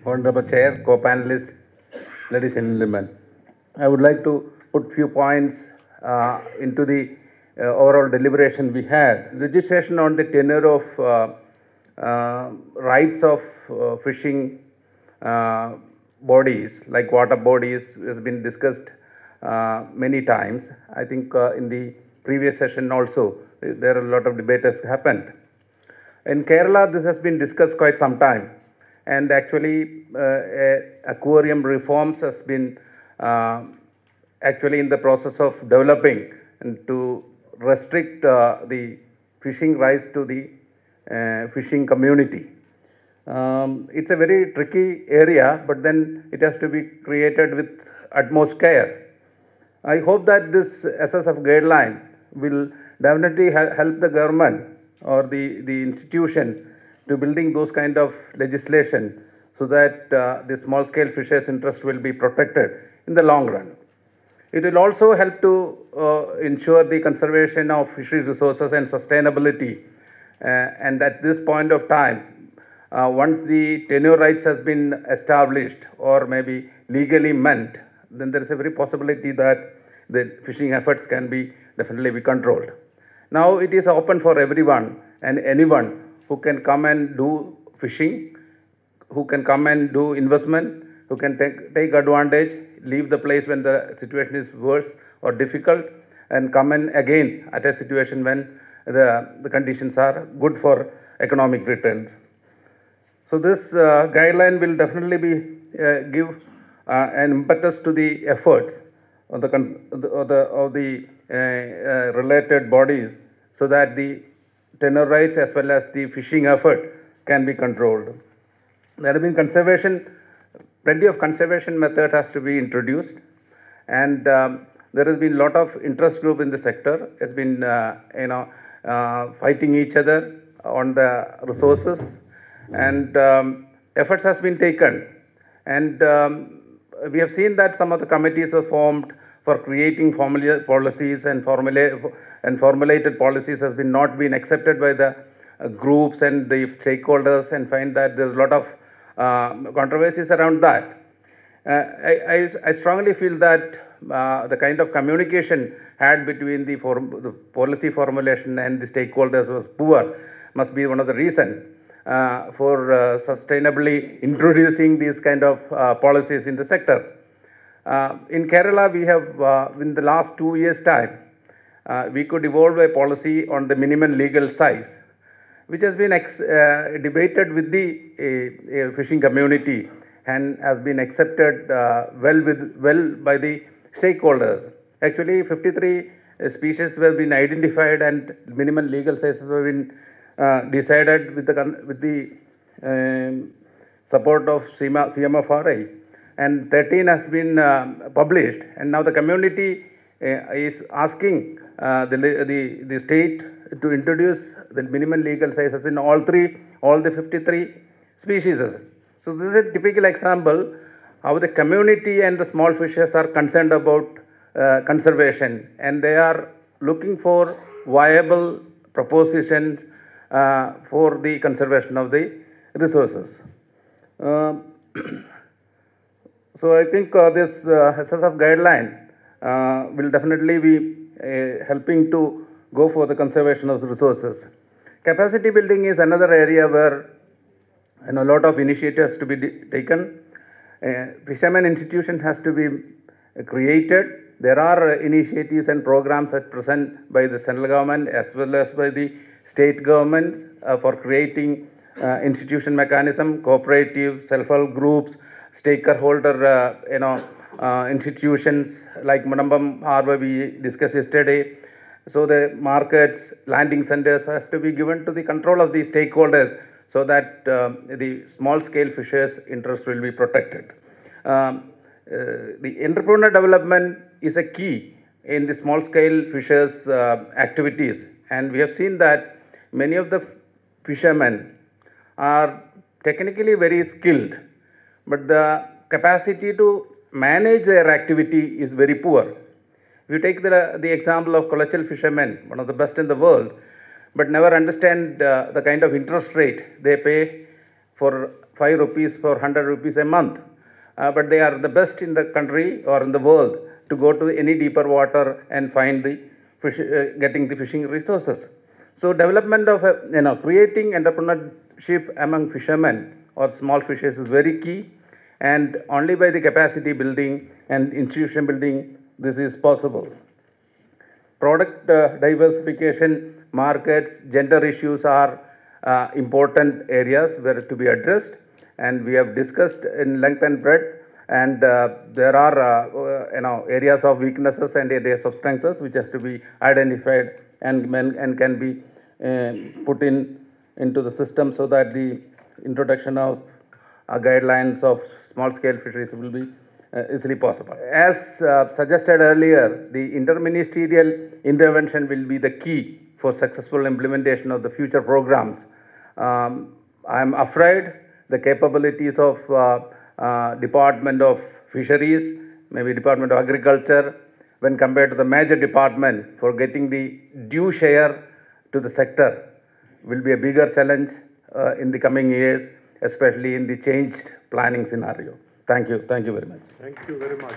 Honorable Chair, co-panelists, ladies and gentlemen. I would like to put few points into the overall deliberation we had. Legislation on the tenure of rights of fishing bodies, like water bodies, has been discussed many times. I think in the previous session also, there are a lot of debate has happened. In Kerala, this has been discussed quite some time, and actually, aquarium reforms has been actually in the process of developing and to restrict the fishing rights to the fishing community. It's a very tricky area, but then it has to be created with utmost care. I hope that this SSF guideline will definitely help the government or the institution to building those kind of legislation so that the small scale fishers interest will be protected in the long run. It will also help to ensure the conservation of fisheries resources and sustainability. And at this point of time, once the tenure rights has been established or maybe legally meant, then there is a very possibility that the fishing efforts can be definitely be controlled. Now it is open for everyone and anyone who can come and do fishing, who can come and do investment, who can take advantage, leave the place when the situation is worse or difficult, and come in again at a situation when the conditions are good for economic returns. So this guideline will definitely be give an impetus to the efforts of the related bodies so that the tenure rights as well as the fishing effort can be controlled. There have been plenty of conservation method has to be introduced, and there has been a lot of interest group in the sector. Has been fighting each other on the resources, and efforts has been taken, and we have seen that some of the committees were formed for creating policies and formulated policies has been not been accepted by the groups and the stakeholders, and find that there's a lot of controversies around that. I strongly feel that the kind of communication had between the policy formulation and the stakeholders was poor, must be one of the reasons for sustainably introducing these kind of policies in the sector. In Kerala, we have, in the last 2 years' time, we could evolve a policy on the minimum legal size, which has been debated with the fishing community and has been accepted well by the stakeholders. Actually, 53 species have been identified and minimum legal sizes have been decided with the support of CMFRA, and 13 has been published, and now the community is asking the state to introduce the minimum legal sizes in all the 53 species. So this is a typical example how the community and the small fishers are concerned about conservation, and they are looking for viable propositions for the conservation of the resources. So I think this SSF guideline will definitely be helping to go for the conservation of the resources. Capacity building is another area where a lot of initiatives to be taken. Fishermen institution has to be created. There are initiatives and programs at present by the central government as well as by the state governments for creating institution mechanism, cooperative, self-help groups, stakeholder institutions like Mudambam Harbour we discussed yesterday. So the markets, landing centers has to be given to the control of the stakeholders so that the small scale fishers' interest will be protected. The entrepreneur development is a key in the small scale fishers' activities, and we have seen that many of the fishermen are technically very skilled, but the capacity to manage their activity is very poor. If you take the example of collateral fishermen, one of the best in the world, but never understand the kind of interest rate they pay for 5 rupees for 100 rupees a month. But they are the best in the country or in the world to go to any deeper water and find the fish, getting the fishing resources. So development of creating entrepreneurship among fishermen or small fishers is very key, and only by the capacity building and institution building this is possible. Product diversification, markets, gender issues are important areas where to be addressed, and we have discussed in length and breadth, and there are areas of weaknesses and areas of strengths which has to be identified and can be put into the system so that the introduction of guidelines of small scale fisheries will be easily possible. As suggested earlier, the inter-ministerial intervention will be the key for successful implementation of the future programs. I am afraid the capabilities of Department of Fisheries, maybe Department of Agriculture, when compared to the major department for getting the due share to the sector will be a bigger challenge in the coming years, especially in the changed planning scenario. Thank you very much. Thank you very much.